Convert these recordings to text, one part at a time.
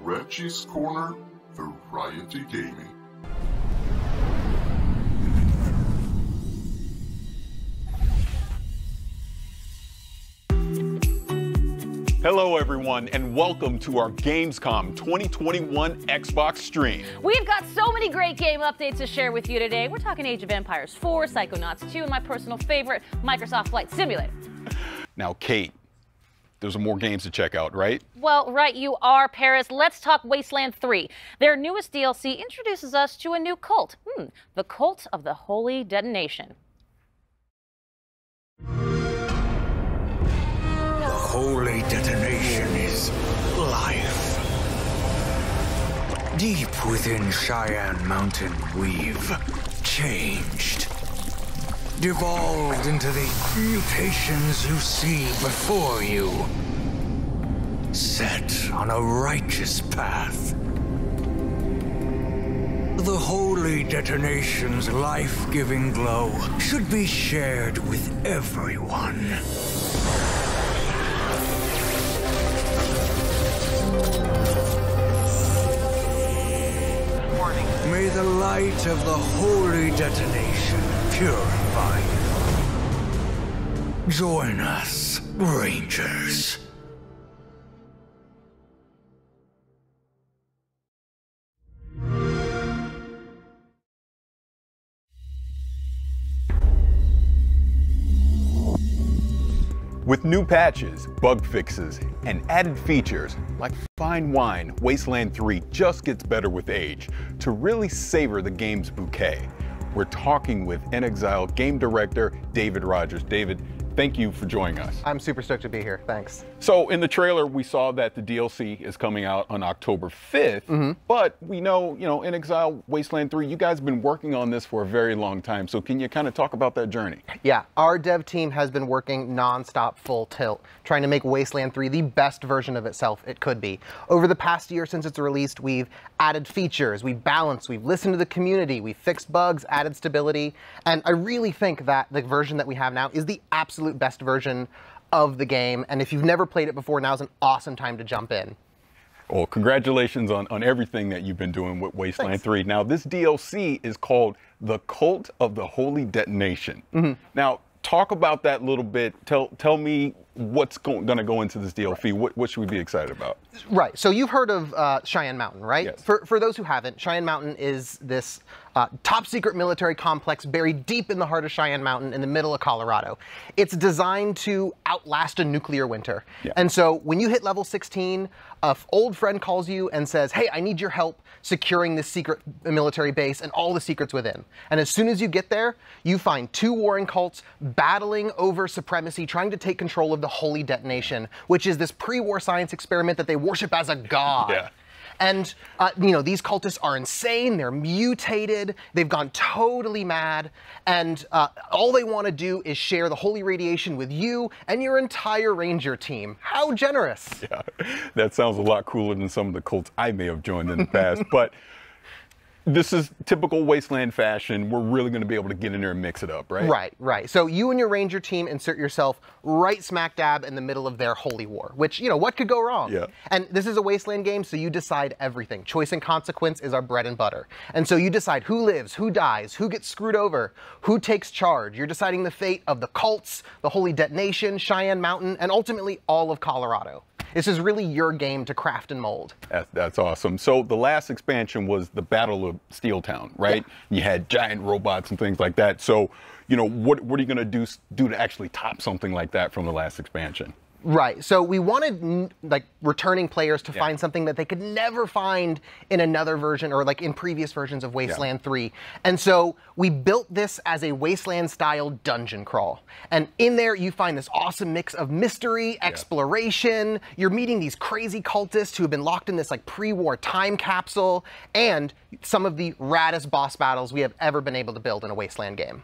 Reggie's Corner Variety Gaming. Hello everyone, and welcome to our Gamescom 2021 Xbox stream. We've got so many great game updates to share with you today. We're talking Age of Empires 4, Psychonauts 2, and my personal favorite, Microsoft Flight Simulator. Now, Kate, there's more games to check out, right? Well, right you are, Paris. Let's talk Wasteland 3. Their newest DLC introduces us to a new cult. The Cult of the Holy Detonation. Holy Detonation is life. Deep within Cheyenne Mountain, we've changed. Devolved into the mutations you see before you. Set on a righteous path. The Holy Detonation's life-giving glow should be shared with everyone. May the light of the Holy Detonation purify you. Join us, Rangers. With new patches, bug fixes, and added features, like fine wine, Wasteland 3 just gets better with age. To really savor the game's bouquet, we're talking with inXile game director David Rogers. David, thank you for joining us. I'm super stoked to be here, thanks. So in the trailer, we saw that the DLC is coming out on October 5th, but we know, inXile Wasteland 3, you guys have been working on this for a very long time. So can you kind of talk about that journey? Yeah, our dev team has been working non-stop full tilt, trying to make Wasteland 3 the best version of itself it could be. Over the past year since it's released, we've added features, we've balanced, we've listened to the community, we've fixed bugs, added stability, and I really think that the version that we have now is the absolute best version of the game, and if you've never played it before, now's an awesome time to jump in. Well, congratulations on everything that you've been doing with Wasteland 3. Now, this DLC is called The Cult of the Holy Detonation. Now, talk about that a little bit. Tell me what's going to go into this DLC. Right. What should we be excited about? Right. So you've heard of Cheyenne Mountain, right? Yes. For those who haven't, Cheyenne Mountain is this top secret military complex buried deep in the heart of Cheyenne Mountain in the middle of Colorado. It's designed to outlast a nuclear winter. Yeah. And so when you hit level 16, an old friend calls you and says, hey, I need your help securing this secret military base and all the secrets within. And as soon as you get there, you find two warring cults battling over supremacy, trying to take control of the Holy Detonation, which is this pre-war science experiment that they worship as a god. Yeah. And, these cultists are insane, they're mutated, they've gone totally mad, and all they want to do is share the holy radiation with you and your entire ranger team. How generous. Yeah, that sounds a lot cooler than some of the cults I may have joined in the past, but this is typical Wasteland fashion. We're really going to be able to get in there and mix it up, right? Right. So you and your ranger team insert yourself right smack dab in the middle of their holy war, which, what could go wrong? Yeah. And this is a Wasteland game, so you decide everything. Choice and consequence is our bread and butter. And so you decide who lives, who dies, who gets screwed over, who takes charge. You're deciding the fate of the cults, the Holy Detonation, Cheyenne Mountain, and ultimately all of Colorado. This is really your game to craft and mold. That's awesome. So the last expansion was the Battle of Steeltown, right? Yeah. You had giant robots and things like that. So, what are you going to do to actually top something like that from the last expansion? Right. So we wanted returning players to find something that they could never find in another version or in previous versions of Wasteland 3. And so we built this as a Wasteland style dungeon crawl. And in there you find this awesome mix of mystery, exploration. You're meeting these crazy cultists who have been locked in this pre-war time capsule, and some of the raddest boss battles we have ever been able to build in a Wasteland game.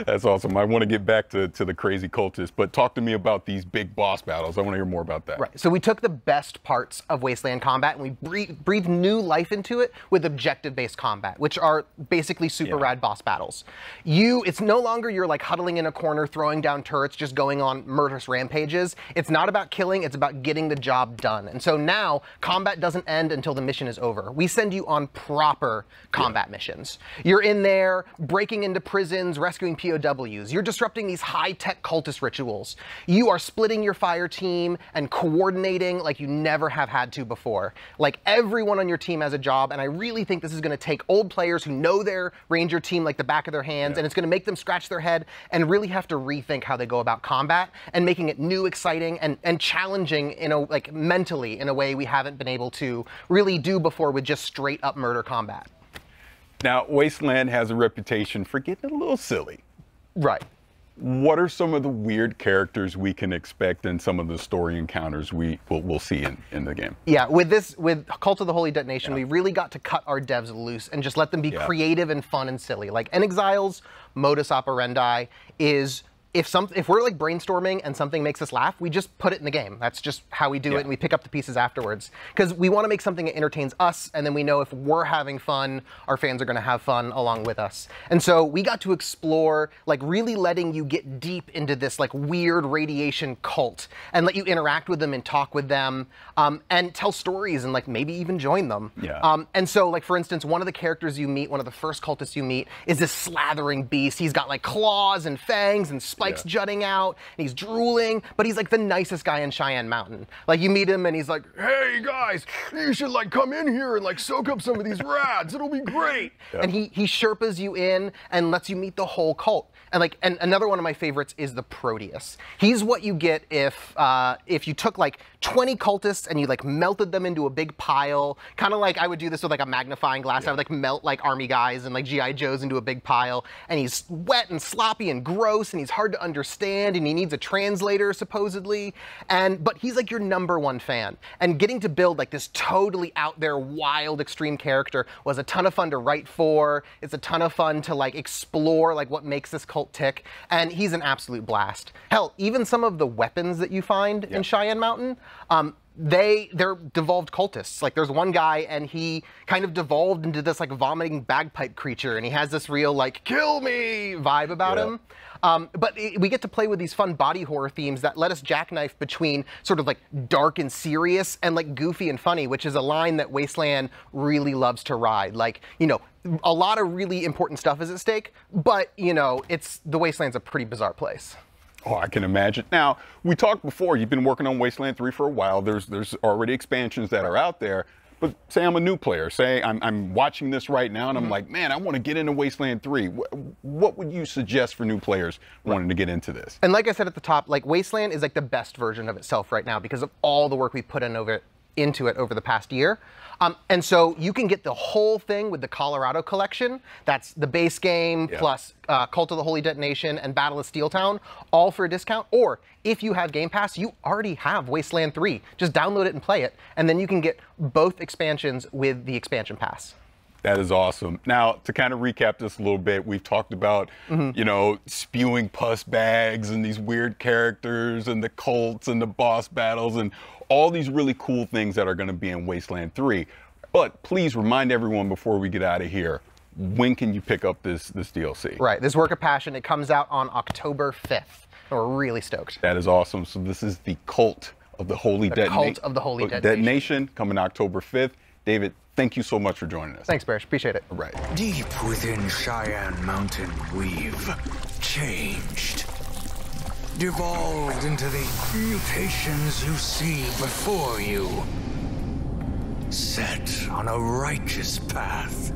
That's awesome. I want to get back to the crazy cultists, but talk to me about these big boss battles. I want to hear more about that. Right. So we took the best parts of Wasteland combat and we breathed new life into it with objective-based combat, which are basically super rad boss battles. It's no longer you're like huddling in a corner, throwing down turrets, just going on murderous rampages. It's not about killing, it's about getting the job done. And so now combat doesn't end until the mission is over. We send you on proper combat missions. You're in there breaking into prisons, rescuing POWs. You're disrupting these high-tech cultist rituals. You are splitting your fire team and coordinating like you never have had to before. Like everyone on your team has a job, and I really think this is going to take old players who know their Ranger team like the back of their hands, and it's going to make them scratch their head and really have to rethink how they go about combat and making it new, exciting, and challenging in a like mentally in a way we haven't been able to really do before with just straight up murder combat. Now, Wasteland has a reputation for getting a little silly. Right. What are some of the weird characters we can expect in some of the story encounters we'll see in the game? Yeah, with Cult of the Holy Detonation, we really got to cut our devs loose and just let them be creative and fun and silly. Like Exile's modus operandi is if we're like brainstorming and something makes us laugh, we just put it in the game. That's just how we do it, and we pick up the pieces afterwards. Because we want to make something that entertains us, and then we know if we're having fun, our fans are going to have fun along with us. And so we got to explore, like really letting you get deep into this like weird radiation cult, and let you interact with them and talk with them, and tell stories and like maybe even join them. And so like for instance, one of the characters you meet, one of the first cultists you meet, is this slathering beast. He's got like claws and fangs and spikes jutting out, and he's drooling, but he's like the nicest guy in Cheyenne Mountain. Like you meet him and he's like, hey guys, you should like come in here and like soak up some of these rads, it'll be great. And he Sherpas you in and lets you meet the whole cult. And like, and another one of my favorites is the Proteus. He's what you get if you took like 20 cultists and you like melted them into a big pile, kind of like I would do this with like a magnifying glass. I would like melt like army guys and like GI Joes into a big pile, and he's wet and sloppy and gross, and he's hard to understand, and he needs a translator supposedly, but he's like your #1 fan. And getting to build like this totally out there wild extreme character was a ton of fun to write for. It's a ton of fun to like explore like what makes this cult tick, and he's an absolute blast. Hell, even some of the weapons that you find in Cheyenne Mountain, they're devolved cultists. Like there's one guy and he kind of devolved into this like vomiting bagpipe creature, and he has this real like kill me vibe about him. But we get to play with these fun body horror themes that let us jackknife between sort of like dark and serious and like goofy and funny, which is a line that Wasteland really loves to ride. Like, you know, a lot of really important stuff is at stake, but you know, the Wasteland's a pretty bizarre place. Oh, I can imagine. Now, we talked before, you've been working on Wasteland 3 for a while. There's already expansions that are out there. But say I'm a new player, say I'm watching this right now and I'm like, man, I want to get into Wasteland 3. What would you suggest for new players wanting to get into this? And like I said at the top, like Wasteland is like the best version of itself right now because of all the work we've put into it over the past year. And so you can get the whole thing with the Colorado collection. That's the base game plus Cult of the Holy Detonation and Battle of Steeltown, all for a discount. Or if you have Game Pass, you already have Wasteland 3. Just download it and play it, and then you can get both expansions with the expansion pass. That is awesome. Now, to kind of recap this a little bit, we've talked about, you know, spewing pus bags and these weird characters and the cults and the boss battles and all these really cool things that are going to be in Wasteland 3. But please remind everyone before we get out of here, when can you pick up this DLC? Right, this Work of Passion, it comes out on October 5th. We're really stoked. That is awesome. So this is the Cult of the Holy Detonation. Cult of the Holy Detonation. Coming October 5th. David, thank you so much for joining us. Thanks, Barish. Appreciate it. All right. Deep within Cheyenne Mountain, we've changed. Devolved into the mutations you see before you. Set on a righteous path.